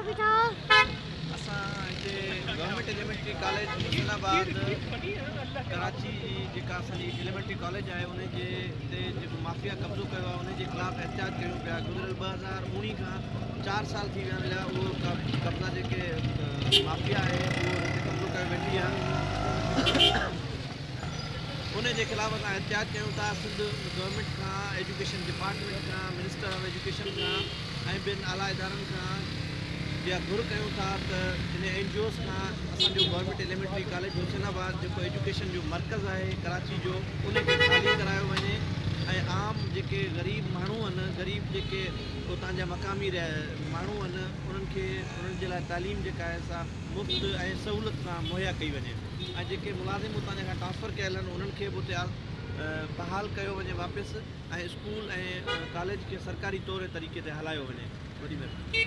असां हिते government elementary college Hussainabad Karachi जेका असांजी एलिमेंट्री कॉलेज आहे उन जे हिते जेको माफ़िया कब्ज़ो कयो आहे उन जे ख़िलाफ़ु एहतियात कयूं पिया। गुज़िरियल 2019 खां 4 साल थी विया हुया उहो कब्ज़ा जेके माफ़िया आहे उहो हिते कब्ज़ो कयो वेठी आहे। उन जे ख़िलाफ़ु असां एहतियात कयूं था सिंध गवर्नमेंट खां, एजुकेशन डिपार्टमेंट खां, मिनिस्टर ऑफ एजुकेशन खां ऐं ॿियनि आला इदारनि खां या घुर कयूं था त इन NGOs खां असांजो गवर्नमेंट एलिमेंट्री कॉलेज हुसैनाबाद जेको एजुकेशन जो मर्कज़ आहे कराची जो उन खे ख़ाली करायो वञे ऐं आम जेके ग़रीब माण्हू आहिनि, ग़रीब जेके उतां जा मक़ामी माण्हू आहिनि उन्हनि खे उन्हनि जे लाइ तालीम जेका आहे सा मुफ़्त ऐं सहूलियत सां मुहैया कई वञे ऐं जेके मुलाज़िम उतां खां ट्रांसफ़र कयल आहिनि उन्हनि खे बि उते बहाल कयो वञे वापसि ऐं स्कूल ऐं कॉलेज खे सरकारी तौर तरीक़े ते हलायो वञे। वॾी महिरबानी।